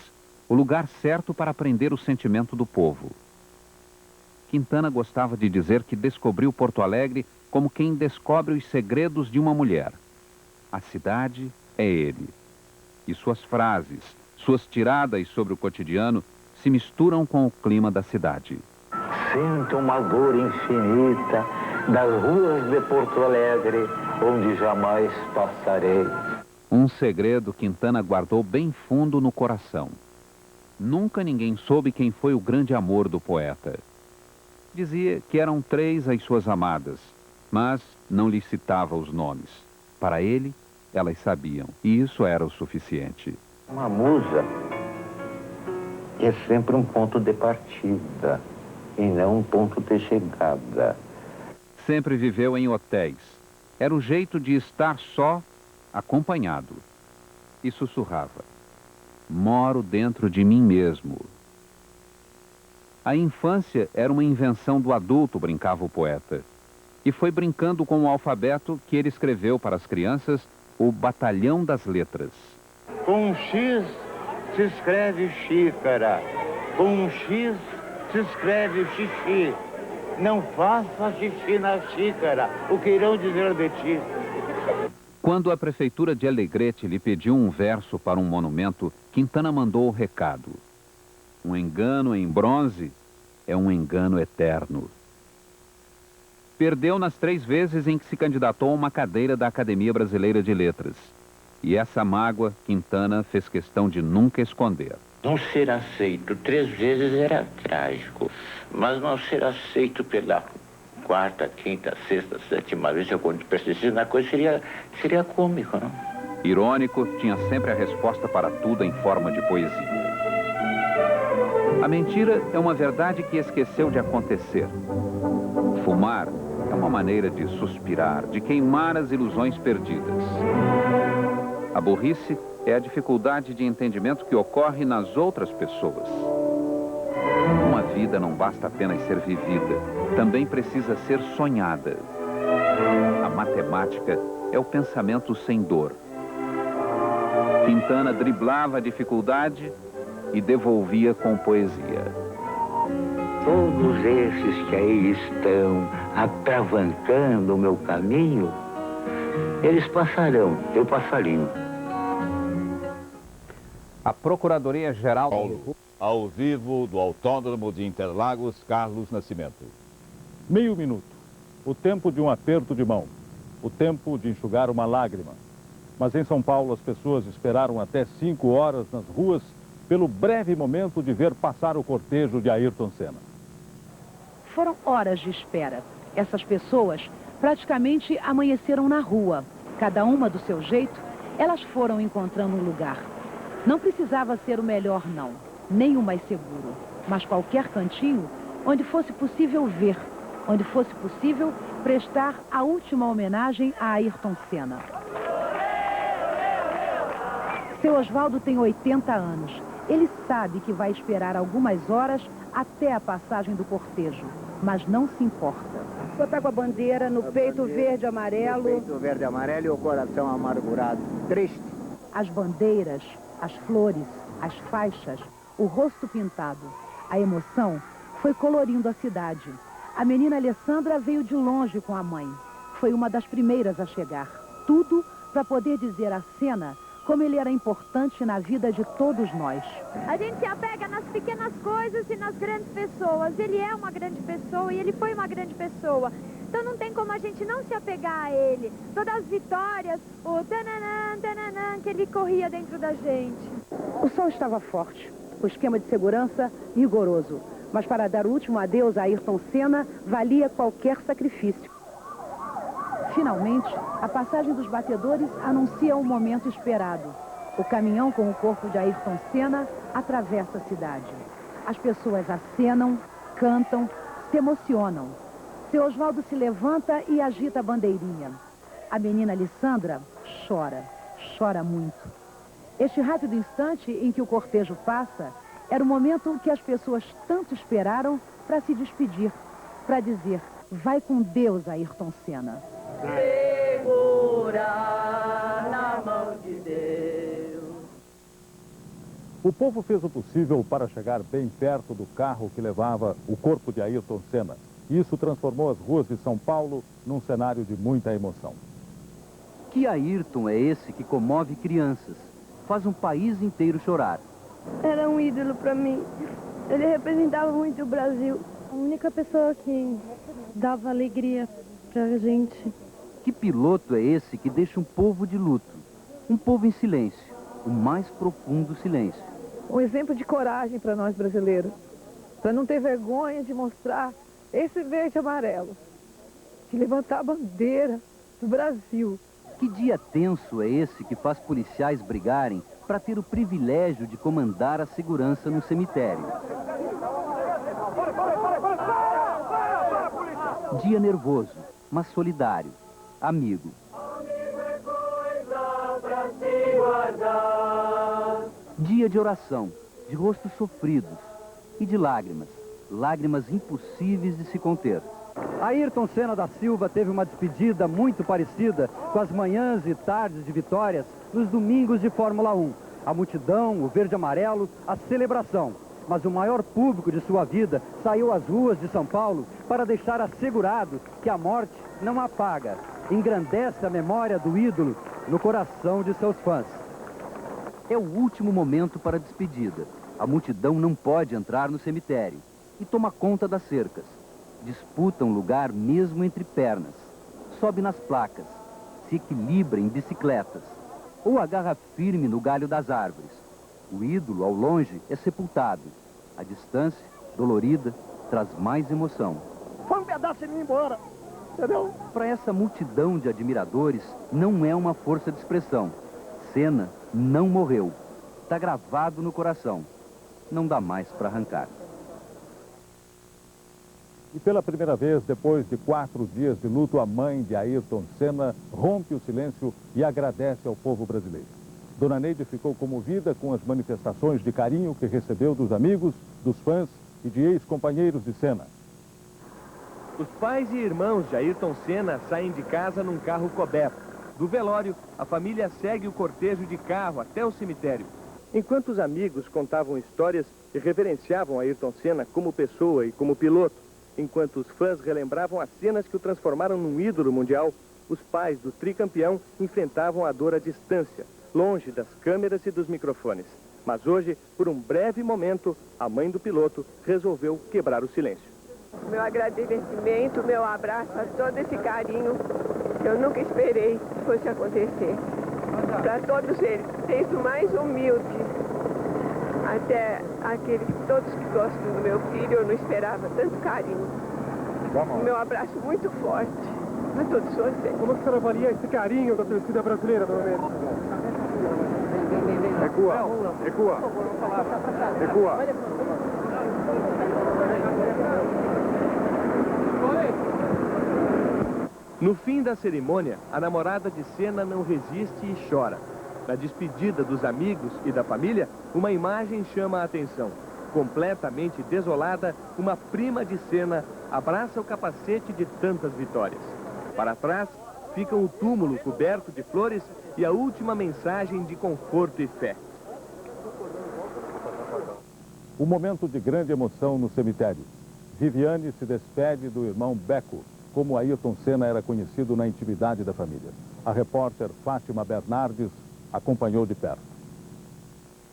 o lugar certo para aprender o sentimento do povo. Quintana gostava de dizer que descobriu Porto Alegre como quem descobre os segredos de uma mulher. A cidade é ele. E suas frases, suas tiradas sobre o cotidiano se misturam com o clima da cidade. Sinto uma dor infinita das ruas de Porto Alegre, onde jamais passarei. Um segredo Quintana guardou bem fundo no coração. Nunca ninguém soube quem foi o grande amor do poeta. Dizia que eram 3 as suas amadas, mas não lhes citava os nomes. Para ele, elas sabiam, e isso era o suficiente. Uma musa é sempre um ponto de partida e não um ponto de chegada. Sempre viveu em hotéis. Era o jeito de estar só, acompanhado. E sussurrava: moro dentro de mim mesmo. A infância era uma invenção do adulto, brincava o poeta. E foi brincando com o alfabeto que ele escreveu para as crianças o Batalhão das Letras. Com um X se escreve xícara. Com um X se escreve xixi. Não faça xixi na xícara. O que irão dizer de ti? Quando a prefeitura de Alegrete lhe pediu um verso para um monumento, Quintana mandou o recado. Um engano em bronze é um engano eterno. Perdeu nas 3 vezes em que se candidatou a uma cadeira da Academia Brasileira de Letras. E essa mágoa, Quintana fez questão de nunca esconder. Não ser aceito 3 vezes era trágico, mas não ser aceito pela 4ª, 5ª, 6ª, 7ª vez, eu quando persistir na coisa, seria cômico, não? Irônico, tinha sempre a resposta para tudo em forma de poesia. A mentira é uma verdade que esqueceu de acontecer. Fumar é uma maneira de suspirar, de queimar as ilusões perdidas. A burrice é a dificuldade de entendimento que ocorre nas outras pessoas. Uma vida não basta apenas ser vivida, também precisa ser sonhada. A matemática é o pensamento sem dor. Quintana driblava a dificuldade e devolvia com poesia. Todos esses que aí estão atravancando o meu caminho, eles passarão, eu passarinho. A Procuradoria-Geral ao vivo do Autódromo de Interlagos, Carlos Nascimento. Meio minuto. O tempo de um aperto de mão. O tempo de enxugar uma lágrima. Mas em São Paulo as pessoas esperaram até 5 horas nas ruas pelo breve momento de ver passar o cortejo de Ayrton Senna. Foram horas de espera. Essas pessoas praticamente amanheceram na rua. Cada uma do seu jeito, elas foram encontrando um lugar. Não precisava ser o melhor, não, nem o mais seguro, mas qualquer cantinho onde fosse possível ver, onde fosse possível prestar a última homenagem a Ayrton Senna. Seu Oswaldo tem 80 anos. Ele sabe que vai esperar algumas horas até a passagem do cortejo, mas não se importa. Você está com a bandeira no peito verde e amarelo. No peito verde e amarelo e o coração amargurado, triste. As bandeiras, as flores, as faixas, o rosto pintado. A emoção foi colorindo a cidade. A menina Alessandra veio de longe com a mãe. Foi uma das primeiras a chegar. Tudo para poder dizer a Senna como ele era importante na vida de todos nós. A gente se apega nas pequenas coisas e nas grandes pessoas. Ele é uma grande pessoa e ele foi uma grande pessoa. Então não tem como a gente não se apegar a ele. Todas as vitórias, o tananã, tananã, que ele corria dentro da gente. O sol estava forte, o esquema de segurança rigoroso. Mas para dar o último adeus a Ayrton Senna, valia qualquer sacrifício. Finalmente, a passagem dos batedores anuncia um momento esperado. O caminhão com o corpo de Ayrton Senna atravessa a cidade. As pessoas acenam, cantam, se emocionam. Seu Oswaldo se levanta e agita a bandeirinha. A menina Alessandra chora muito. Este rápido instante em que o cortejo passa era o momento que as pessoas tanto esperaram para se despedir, para dizer, vai com Deus, Ayrton Senna. Segura na mão de Deus. O povo fez o possível para chegar bem perto do carro que levava o corpo de Ayrton Senna. Isso transformou as ruas de São Paulo num cenário de muita emoção. Que Ayrton é esse que comove crianças, faz um país inteiro chorar? Era um ídolo para mim. Ele representava muito o Brasil. A única pessoa que dava alegria pra gente. Que piloto é esse que deixa um povo de luto? Um povo em silêncio, o mais profundo silêncio. Um exemplo de coragem para nós brasileiros. Para não ter vergonha de mostrar esse verde e amarelo. De levantar a bandeira do Brasil. Que dia tenso é esse que faz policiais brigarem para ter o privilégio de comandar a segurança no cemitério? Dia nervoso, mas solidário, amigo. Dia de oração, de rostos sofridos e de lágrimas, lágrimas impossíveis de se conter. Ayrton Senna da Silva teve uma despedida muito parecida com as manhãs e tardes de vitórias nos domingos de Fórmula 1. A multidão, o verde e amarelo, a celebração. Mas o maior público de sua vida saiu às ruas de São Paulo para deixar assegurado que a morte não apaga, engrandece a memória do ídolo no coração de seus fãs. É o último momento para a despedida. A multidão não pode entrar no cemitério e toma conta das cercas. Disputa um lugar mesmo entre pernas. Sobe nas placas, se equilibra em bicicletas ou agarra firme no galho das árvores. O ídolo, ao longe, é sepultado. A distância, dolorida, traz mais emoção. Foi um pedaço de mim embora, entendeu? Para essa multidão de admiradores, não é uma força de expressão. Senna não morreu. Está gravado no coração. Não dá mais para arrancar. E pela primeira vez, depois de 4 dias de luto, a mãe de Ayrton Senna rompe o silêncio e agradece ao povo brasileiro. Dona Neide ficou comovida com as manifestações de carinho que recebeu dos amigos, dos fãs e de ex-companheiros de Senna. Os pais e irmãos de Ayrton Senna saem de casa num carro coberto. Do velório, a família segue o cortejo de carro até o cemitério. Enquanto os amigos contavam histórias e reverenciavam Ayrton Senna como pessoa e como piloto, enquanto os fãs relembravam as cenas que o transformaram num ídolo mundial, os pais do tricampeão enfrentavam a dor à distância, longe das câmeras e dos microfones. Mas hoje, por um breve momento, a mãe do piloto resolveu quebrar o silêncio. Meu agradecimento, meu abraço a todo esse carinho que eu nunca esperei que fosse acontecer. Para todos eles, desde o mais humilde até aqueles todos que gostam do meu filho, eu não esperava tanto carinho. Meu abraço muito forte a todos vocês. Como a senhora avalia esse carinho da torcida brasileira, dona Neide? Recua, recua, recua. No fim da cerimônia, a namorada de Senna não resiste e chora. Na despedida dos amigos e da família, uma imagem chama a atenção. Completamente desolada, uma prima de Senna abraça o capacete de tantas vitórias. Para trás, fica o túmulo coberto de flores e a última mensagem de conforto e fé. Um momento de grande emoção no cemitério. Viviane se despede do irmão Beco, como Ayrton Senna era conhecido na intimidade da família. A repórter Fátima Bernardes acompanhou de perto.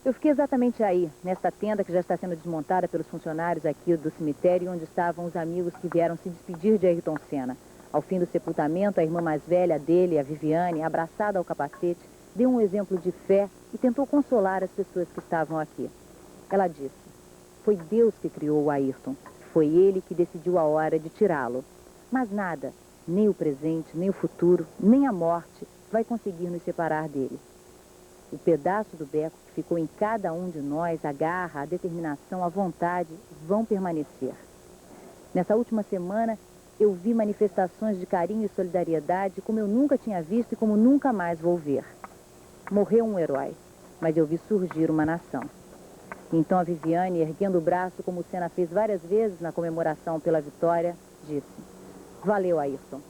Eu fiquei exatamente aí, nesta tenda que já está sendo desmontada pelos funcionários aqui do cemitério, onde estavam os amigos que vieram se despedir de Ayrton Senna. Ao fim do sepultamento, a irmã mais velha dele, a Viviane, abraçada ao capacete, deu um exemplo de fé e tentou consolar as pessoas que estavam aqui. Ela disse: foi Deus que criou o Ayrton, foi ele que decidiu a hora de tirá-lo. Mas nada, nem o presente, nem o futuro, nem a morte vai conseguir nos separar dele. O pedaço do Beco que ficou em cada um de nós, a garra, a determinação, a vontade, vão permanecer. Nessa última semana, eu vi manifestações de carinho e solidariedade como eu nunca tinha visto e como nunca mais vou ver. Morreu um herói, mas eu vi surgir uma nação. Então a Viviane, erguendo o braço como o Senna fez várias vezes na comemoração pela vitória, disse: valeu, Ayrton.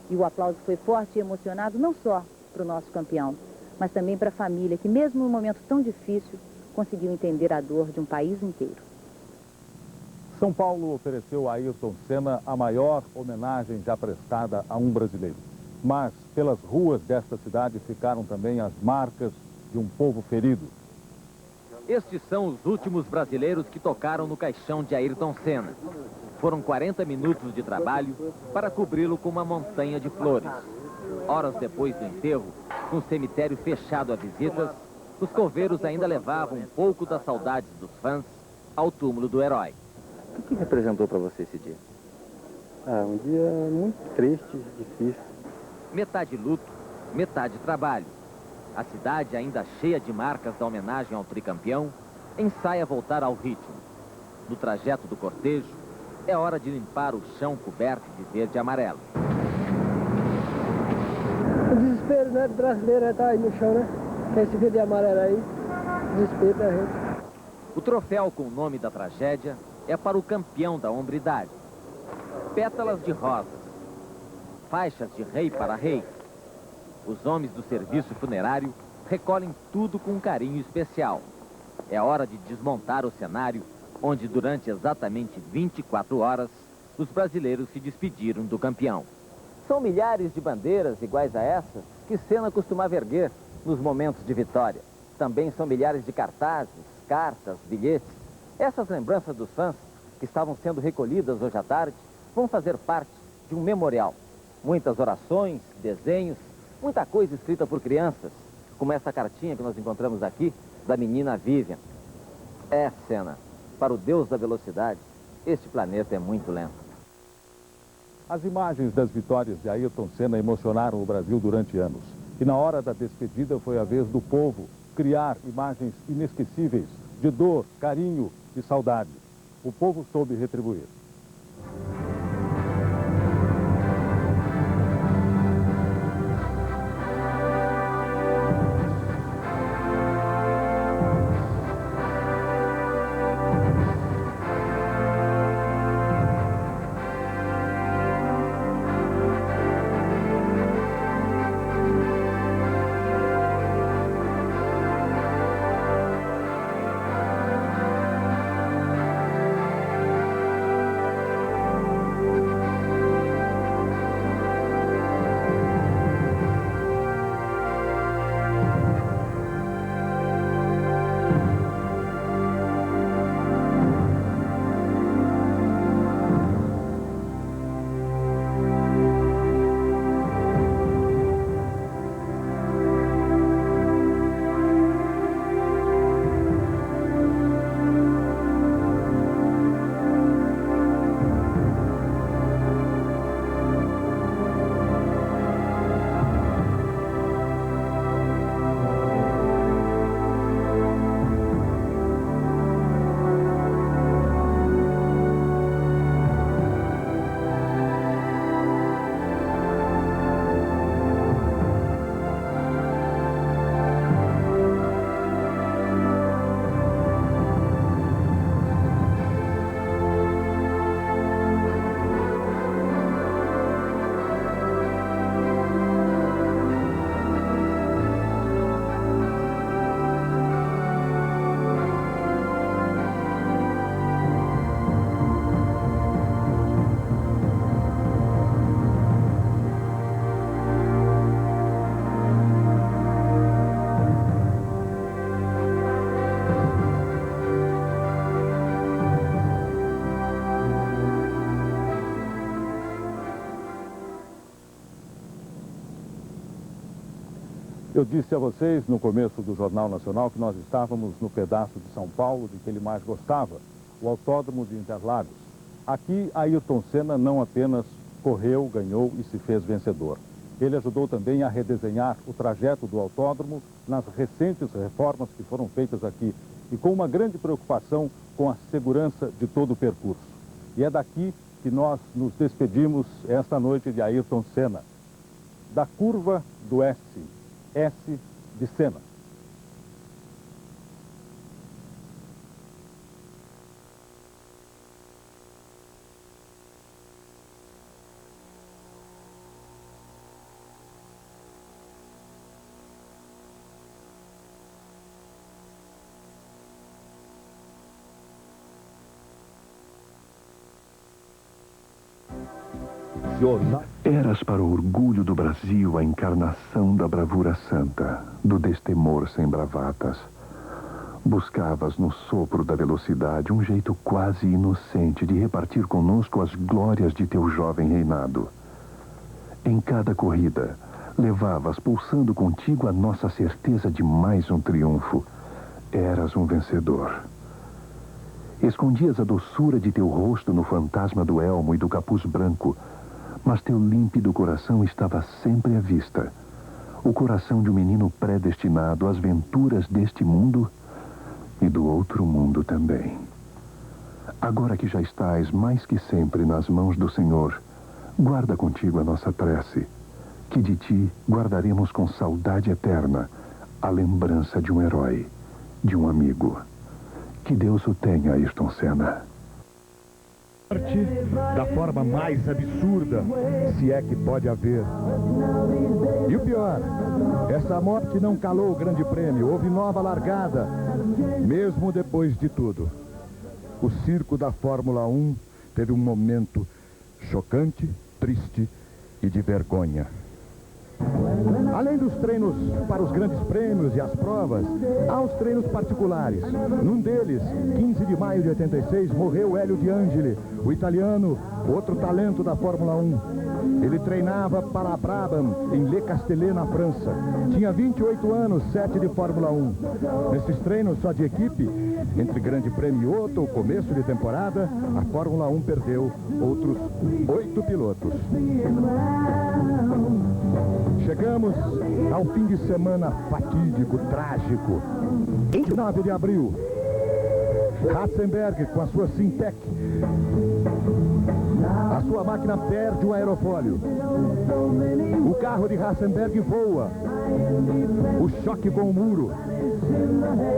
E o aplauso foi forte e emocionado não só para o nosso campeão, mas também para a família, que mesmo num momento tão difícil, conseguiu entender a dor de um país inteiro. São Paulo ofereceu a Ayrton Senna a maior homenagem já prestada a um brasileiro. Mas pelas ruas desta cidade ficaram também as marcas de um povo ferido. Estes são os últimos brasileiros que tocaram no caixão de Ayrton Senna. Foram 40 minutos de trabalho para cobri-lo com uma montanha de flores. Horas depois do enterro, com o cemitério fechado a visitas, os coveiros ainda levavam um pouco das saudades dos fãs ao túmulo do herói. O que representou para você esse dia? Um dia muito triste, difícil. Metade luto, metade trabalho. A cidade, ainda cheia de marcas da homenagem ao tricampeão, ensaia voltar ao ritmo. No trajeto do cortejo, é hora de limpar o chão coberto de verde e amarelo. O desespero, né, do brasileiro é estar aí no chão, né? Com esse verde e amarelo aí, desespero da gente. O troféu com o nome da tragédia é para o campeão da hombridade. Pétalas de rosas, faixas de rei para rei. Os homens do serviço funerário recolhem tudo com um carinho especial. É hora de desmontar o cenário, onde durante exatamente 24 horas, os brasileiros se despediram do campeão. São milhares de bandeiras iguais a essas que Senna costumava erguer nos momentos de vitória. Também são milhares de cartazes, cartas, bilhetes. Essas lembranças dos fãs, que estavam sendo recolhidas hoje à tarde, vão fazer parte de um memorial. Muitas orações, desenhos, muita coisa escrita por crianças, como essa cartinha que nós encontramos aqui, da menina Vivian. Senna, para o Deus da velocidade, este planeta é muito lento. As imagens das vitórias de Ayrton Senna emocionaram o Brasil durante anos. E na hora da despedida foi a vez do povo criar imagens inesquecíveis de dor, carinho e saudade. O povo soube retribuir. Eu disse a vocês no começo do Jornal Nacional que nós estávamos no pedaço de São Paulo de que ele mais gostava, o Autódromo de Interlagos. Aqui, Ayrton Senna não apenas correu, ganhou e se fez vencedor. Ele ajudou também a redesenhar o trajeto do autódromo nas recentes reformas que foram feitas aqui e com uma grande preocupação com a segurança de todo o percurso. E é daqui que nós nos despedimos esta noite de Ayrton Senna, da curva do S de Senna. Eras para o orgulho do Brasil a encarnação da bravura santa, do destemor sem bravatas. Buscavas no sopro da velocidade um jeito quase inocente de repartir conosco as glórias de teu jovem reinado. Em cada corrida, levavas pulsando contigo a nossa certeza de mais um triunfo. Eras um vencedor. Escondias a doçura de teu rosto no fantasma do elmo e do capuz branco, mas teu límpido coração estava sempre à vista. O coração de um menino predestinado às venturas deste mundo e do outro mundo também. Agora que já estás mais que sempre nas mãos do Senhor, guarda contigo a nossa prece, que de ti guardaremos com saudade eterna a lembrança de um herói, de um amigo. Que Deus o tenha, Ayrton Senna. Da forma mais absurda, se é que pode haver. E o pior, essa morte não calou o Grande Prêmio, houve nova largada, mesmo depois de tudo. O circo da Fórmula 1 teve um momento chocante, triste e de vergonha. Além dos treinos para os grandes prêmios e as provas, há os treinos particulares. Num deles, 15 de maio de 86, morreu Hélio De Angeli, o italiano, outro talento da Fórmula 1. Ele treinava para a Brabham, em Le Castellet, na França. Tinha 28 anos, 7 de Fórmula 1. Nesses treinos só de equipe, entre Grande Prêmio e outro, começo de temporada, a Fórmula 1 perdeu outros 8 pilotos. Chegamos ao fim de semana fatídico, trágico. 29 de abril, Ratzenberger com a sua Sintec. A sua máquina perde o aerofólio. O carro de Ratzenberger voa. O choque com o muro.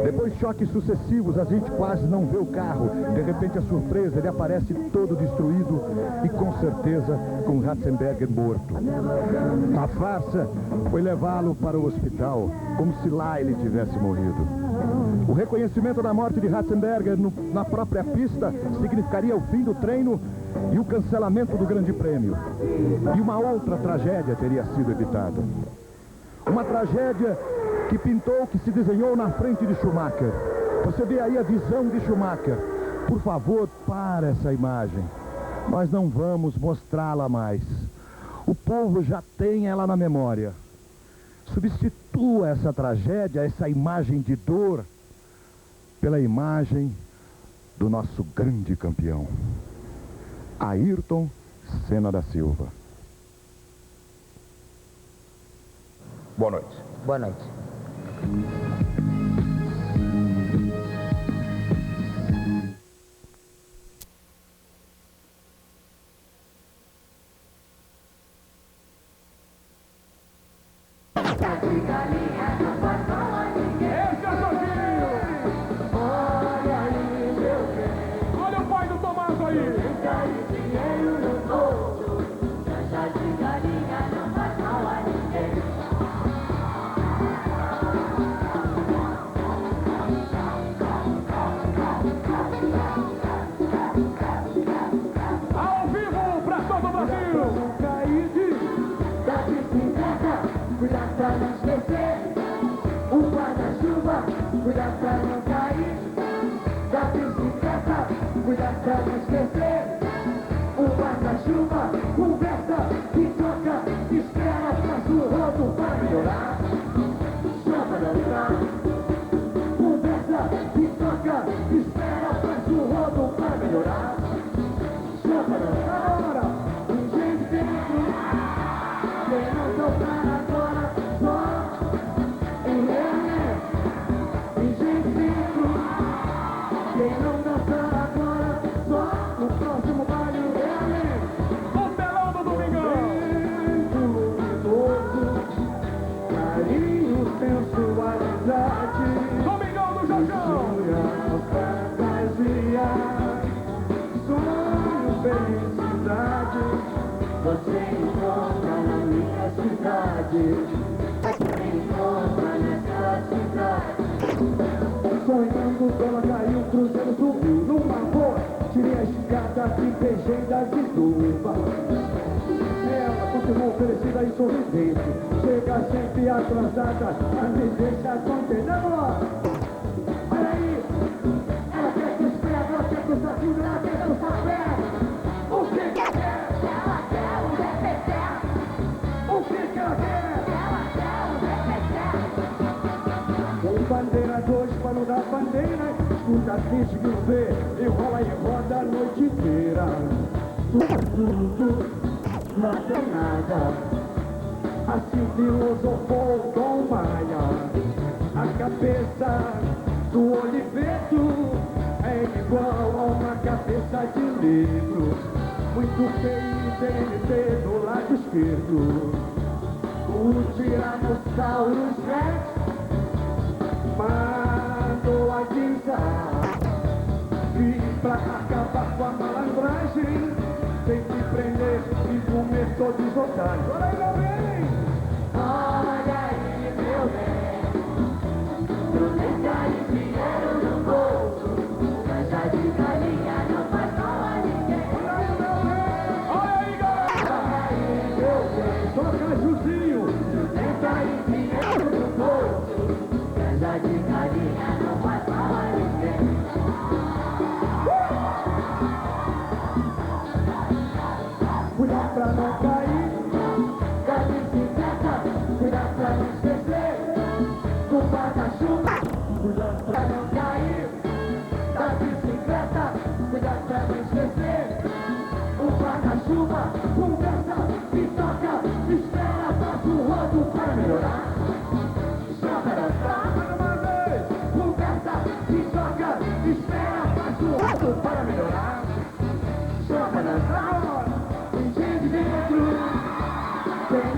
Depois choques sucessivos, a gente quase não vê o carro. De repente, a surpresa, ele aparece todo destruído e com certeza com Ratzenberger morto. A farsa foi levá-lo para o hospital, como se lá ele tivesse morrido. O reconhecimento da morte de Ratzenberger na própria pista significaria o fim do treino e o cancelamento do Grande Prêmio. E uma outra tragédia teria sido evitada. Uma tragédia que pintou, que se desenhou na frente de Schumacher. Você vê aí a visão de Schumacher. Por favor, para essa imagem. Nós não vamos mostrá-la mais. O povo já tem ela na memória. Substitua essa tragédia, essa imagem de dor, pela imagem do nosso grande campeão, Ayrton Senna da Silva. Boa noite. Boa noite. Olha o pai do Tomás aí! Ao vivo pra todo o Brasil! Da bicicleta, cuidado pra não esquecer. O guarda-chuva, cuidado pra não cair. Da bicicleta, cuidado pra não esquecer. O guarda-chuva, conversa e troca. Espera, faz o rodo para melhorar. Só para lembrar. Conversa e troca. Espera, faz o rodo para melhorar. Só para lembrar. Quem não tocar agora, só em Leoné. Tem gente dentro. Quem não dançar agora, só no próximo baile Leoné. O telão do Domingão! Luminoso, carinho, sensualidade. Domingão do Jajão! Fantasia, sonho, felicidade. Você encontra na minha cidade. Você encontra nessa cidade. Sonhando, ela caiu, o cruzeiro subiu numa boa. Tirei a escada e beijei das viúvas. Ela continuou oferecida e sorridente. Chega sempre atrasada, mas me deixa contente. Olha aí, ela quer que eu espere, ela quer que eu sacude, ela quer que eu sabe. O que que quer? Ela quer o DPT. O que que ela quer? Ela quer o DPT. Um bandeira, dois panos da bandeira. Escuta, finge que não vê. Enrola e roda a noite inteira. Tudo, não tem nada. Assim filosofou Dom Maia. A cabeça do Oliveto é igual a uma cabeça de livro. Muito feio TNT do lado esquerdo. O Tiranossauro Rex mandou avisar que pra acabar com a malandragem tem que prender e comer todos os otários. Olha aí, meu bem!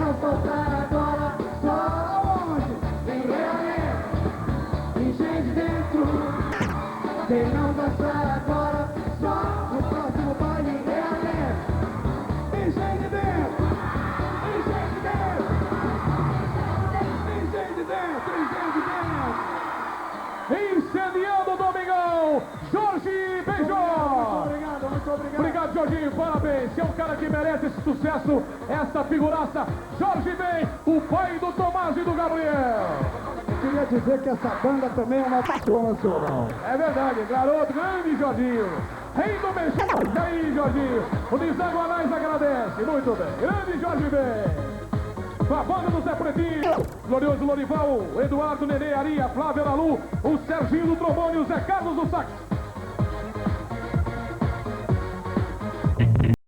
não faltar agora, só onde? Em Realengo, em gente dentro. Quem não dançar agora, só no próximo baile em Realengo. Tem gente dentro, tem gente dentro. Tem gente dentro, tem gente dentro. Incendiando o Domingão, Jorge Benjó. Muito obrigado. Obrigado, Jorginho, parabéns. Você é um cara que merece esse sucesso, essa figuraça. Jorge Ben, o pai do Tomás e do Gabriel. Eu queria dizer que essa banda também é uma paixão nacional. É verdade, garoto, grande Jorginho. Rei do Benjó. E aí, Jorginho? O Desaguanais agradece. Muito bem. Grande Jorge Ben. A banda do Zé Pretinho, glorioso Lorival, Eduardo Nenê Aria, Flávio Lalu, o Serginho do trombone, o Zé Carlos do sax.